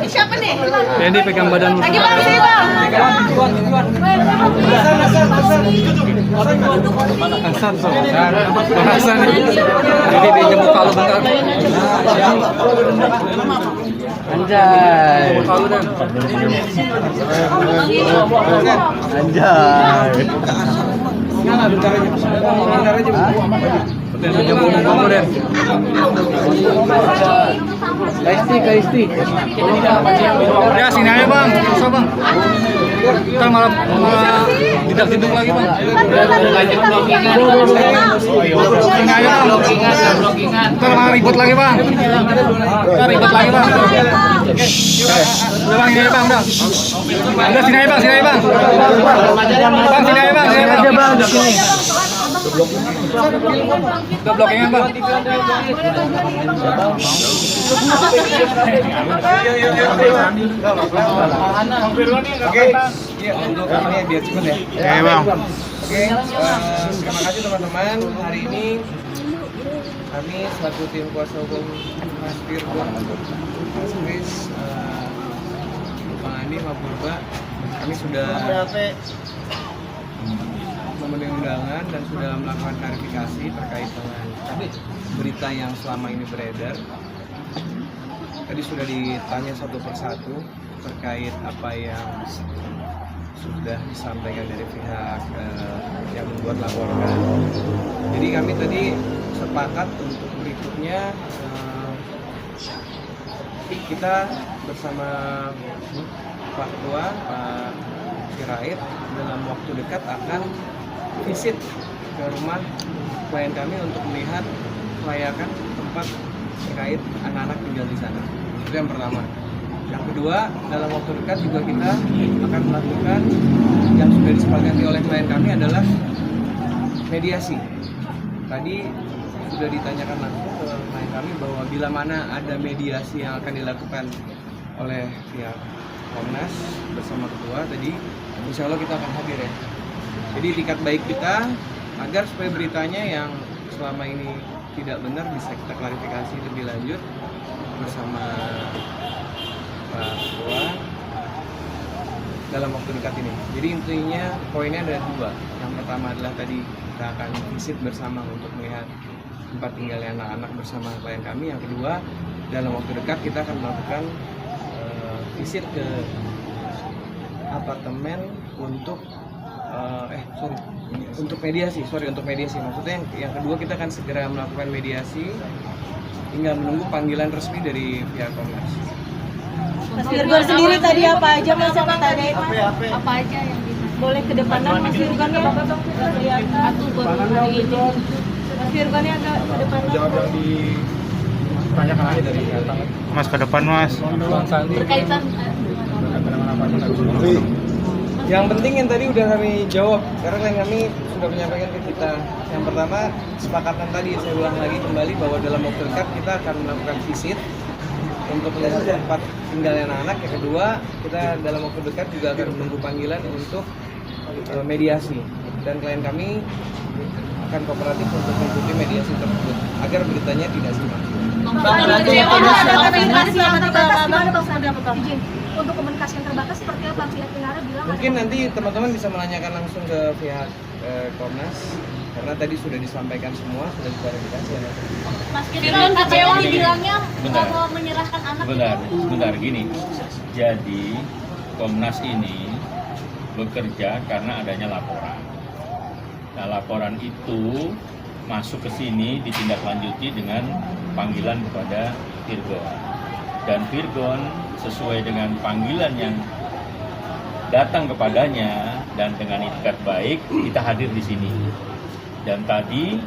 Siapa nih? Ini pegang badan. Lagi bang, sini bang. Hasan. Jadi dia jemput kalau bentar. Anjay. Kalau dan. Anjay. Kaisti. Ya sini aja bang, susah bang. Ntar malah tidak tidur lagi bang. Sini aja bang. Ntar malah ribut lagi bang. Ntar ribut lagi bang. Udah bang, sini aja bang, udah. Udah sini aja bang, sini aja bang. Bang sini aja bang, sini aja bang. Udah blockingan bang. Oke, iya untuk ini biar cepet ya. Oke bang. Oke, terima kasih teman-teman. Hari ini kami selaku tim kuasa hukum Mas Virgon, Mas Kris, Bang Andi, Pak Purba, kami sudah memenuhi undangan dan sudah melakukan klarifikasi terkait dengan berita yang selama ini beredar. Tadi sudah ditanya satu persatu terkait apa yang sudah disampaikan dari pihak yang membuat laporan. Jadi kami tadi sepakat untuk berikutnya kita bersama Pak Ketua, Pak Sirait dalam waktu dekat akan visit ke rumah klien kami untuk melihat kelayakan tempat terkait anak-anak tinggal di sana. Itu yang pertama. Yang kedua, dalam waktu dekat juga kita akan melakukan yang sudah disepakati oleh klien kami adalah mediasi. Tadi sudah ditanyakan langsung ke klien kami bahwa bila mana ada mediasi yang akan dilakukan oleh pihak Komnas bersama ketua tadi, insya Allah kita akan hadir ya. Jadi tiket baik kita agar supaya beritanya yang selama ini tidak benar bisa kita klarifikasi lebih lanjut bersama Pak Ketua dalam waktu dekat ini. Jadi intinya poinnya ada dua. Yang pertama adalah tadi kita akan visit bersama untuk melihat tempat tinggalnya anak-anak bersama klien kami. Yang kedua, dalam waktu dekat kita akan melakukan visit ke apartemen untuk untuk mediasi. Maksudnya yang kedua kita akan segera melakukan mediasi tinggal menunggu panggilan resmi dari pihak Komnas. Mas Virgon sendiri tadi apa aja Mas yang ditanya? Apa aja yang ditanya? Boleh ke depanan Mas Virgon ya? Kelihatan. Satu baru hari ini. Mas Virgon ya agak ke depanan. Jawab yang ditanyakan aja dari Mas ke depan mas. Berkaitan Yang penting yang tadi udah kami jawab karena klien kami sudah menyampaikan ke kita. Yang pertama, kesepakatan tadi saya ulang lagi kembali bahwa dalam waktu dekat kita akan melakukan visit untuk melihat tempat tinggalnya anak-anak. Yang kedua, kita dalam waktu dekat juga akan menunggu panggilan untuk mediasi dan klien kami akan kooperatif untuk mengikuti mediasi tersebut agar beritanya tidak simpang. untuk komunikasi yang terbatas seperti apa pihak Kinara bilang? Mungkin nanti teman-teman bisa menanyakan langsung ke pihak Komnas karena tadi sudah disampaikan semua, sudah diklarifikasi. Mas Firman kecewa dibilangnya mau menyerahkan anak. Sebentar gini. Jadi Komnas ini bekerja karena adanya laporan. Nah, laporan itu masuk ke sini ditindaklanjuti dengan panggilan kepada Virgon. Dan Virgon sesuai dengan panggilan yang datang kepadanya dan dengan itikat baik kita hadir di sini. Dan tadi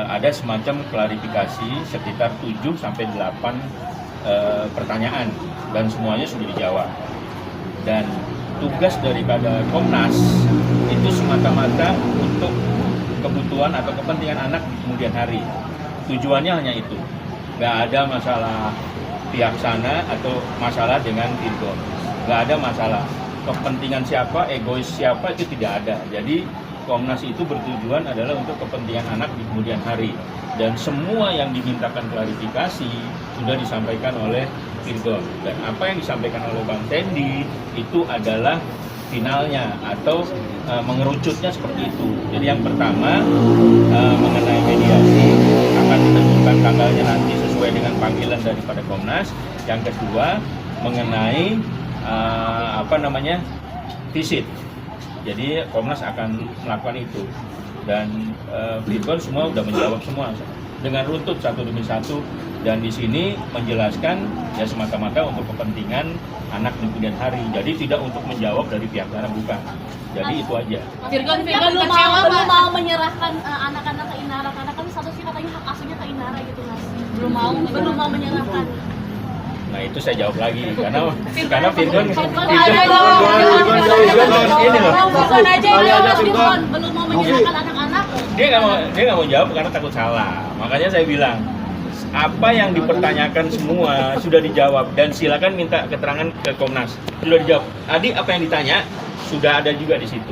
ada semacam klarifikasi sekitar 7 sampai 8 pertanyaan dan semuanya sudah dijawab. Dan tugas daripada Komnas itu semata-mata untuk kebutuhan atau kepentingan anak di kemudian hari. Tujuannya hanya itu. Nggak ada masalah pihak sana atau masalah dengan Virgon. Nggak ada masalah. Kepentingan siapa, egois siapa itu tidak ada. Jadi Komnas itu bertujuan adalah untuk kepentingan anak di kemudian hari. Dan semua yang dimintakan klarifikasi sudah disampaikan oleh Virgon. Dan apa yang disampaikan oleh Bang Tendi itu adalah finalnya atau mengerucutnya seperti itu. Jadi yang pertama mengenai mediasi akan ditentukan tanggalnya nanti sesuai dengan panggilan daripada Komnas. Yang kedua mengenai visit. Jadi Komnas akan melakukan itu dan Virgon semua sudah menjawab semua dengan runtut satu demi satu dan di sini menjelaskan ya semata-mata untuk kepentingan anak di kemudian hari. Jadi tidak untuk menjawab dari pihak sana, bukan. Jadi itu aja. Virgon belum mau menyerahkan anak-anak ke Inara karena kan statusnya katanya hak asuhnya ke Inara gitu mas. Belum mau menyerahkan. Nah itu saya jawab lagi karena Virgon belum mau menyerahkan anak-anak. Dia nggak mau jawab karena takut salah. Makanya saya bilang apa yang dipertanyakan semua sudah dijawab dan silakan minta keterangan ke Komnas. Sudah dijawab. Tadi apa yang ditanya sudah ada juga di situ.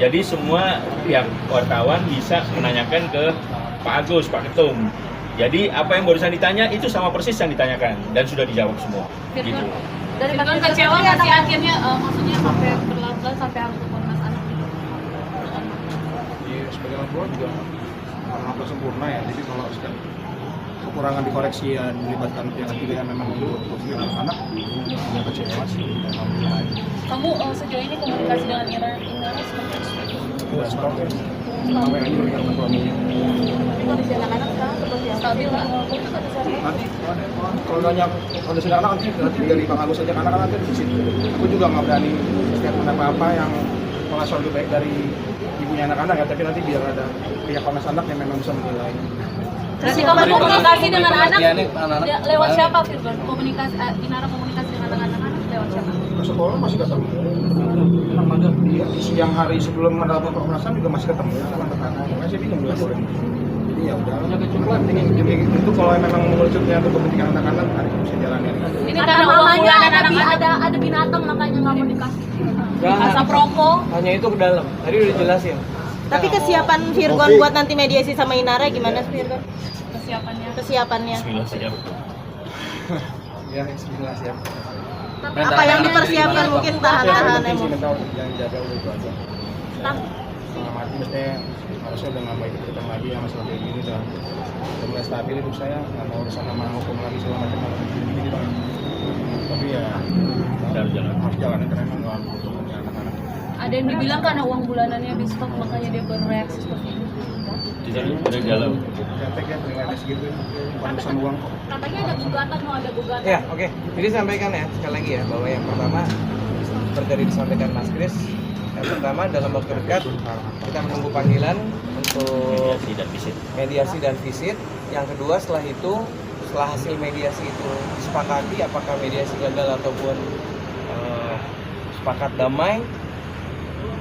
Jadi semua pihak wartawan bisa menanyakan ke Pak Agus, Pak Ketum. Jadi apa yang barusan ditanya itu sama persis yang ditanyakan dan sudah dijawab semua. Gitu. Dari Virgon kecewa nggak sih akhirnya maksudnya sampai berlarut-larut sampai harus ke Komnas Anak gitu? Iya, sebagai orang tua juga hampir sempurna ya. Jadi kalau kekurangan dikoreksi ya melibatkan pihak ketiga yang memang untuk anak ya kecewa sih. Kamu sejauh ini komunikasi dengan Inara seperti Sudah seperti apa yang juga dengan suaminya. tapi kondisi anak-anak sekarang seperti stabil lah. Nanti kalau nanya kondisi anak nanti dari Bang Agus saja karena kan nanti di situ. Aku juga nggak berani statement apa yang pengasuhan lebih baik dari ibunya anak-anak ya, tapi nanti biar ada pihak Komnas Anak yang memang bisa menilai. Berarti kamu komunikasi dengan anak lewat siapa Virgon? Inara komunikasi dengan anak-anak lewat siapa? Ke sekolah masih ketemu. Namanya di siang hari sebelum mendapatkan Komnas HAM juga masih ketemu sama anak-anak. Makanya saya bingung laporin. Jadi ya udah. Jadi itu kalau memang mengerucutnya untuk kepentingan anak-anak, hari ini bisa jalannya. Ini karena mamanya ada binatang makanya nggak mau dikasih. Asap rokok. Hanya itu ke dalam. Tadi udah dijelasin. Tapi kesiapan Virgon buat nanti mediasi sama Inara gimana Virgon? Kesiapannya. Bismillah saja betul. Ya, bismillah siap. Apa yang dipersiapkan mungkin tahan-tahan emosi. Yang jaga udah itu aja. Mengamati mestinya harusnya udah nggak mau ikut lagi yang masalah kayak gini udah mulai stabil hidup saya, nggak mau urusan sama hukum lagi segala macam gini bang. Tapi ya harus jalan karena emang nggak untuk anak-anak. Ada yang dibilang karena uang bulanannya habis stok makanya dia bereaksi seperti itu. Tidak ada dalam. Cetek ya nilainya segitu, bukan urusan uang kok. Katanya ada gugatan. Ya, oke. Jadi sampaikan ya sekali lagi ya bahwa yang pertama seperti yang disampaikan Mas Kris, yang pertama dalam waktu dekat kita menunggu panggilan untuk mediasi dan visit. Yang kedua setelah itu, setelah hasil mediasi itu disepakati apakah mediasi gagal ataupun sepakat damai,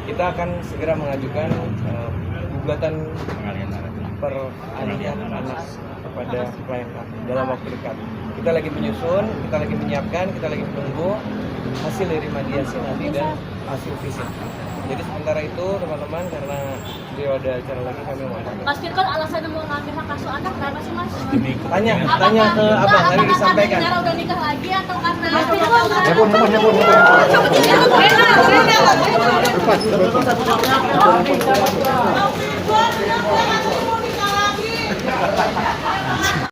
kita akan segera mengajukan gugatan peralihan anak kepada klien kami dalam waktu dekat. Kita lagi menyusun, kita lagi menyiapkan, kita lagi menunggu hasil dari mediasi nanti dan hasil visit. Jadi sementara itu teman-teman karena beliau ada acara lagi kami mau ada. Mas Virgon alasannya mau ngambil hak asuh anak kenapa sih Mas? Tanya ke abang tadi disampaikan. Inara udah nikah lagi atau karena Ya pun. Lepas.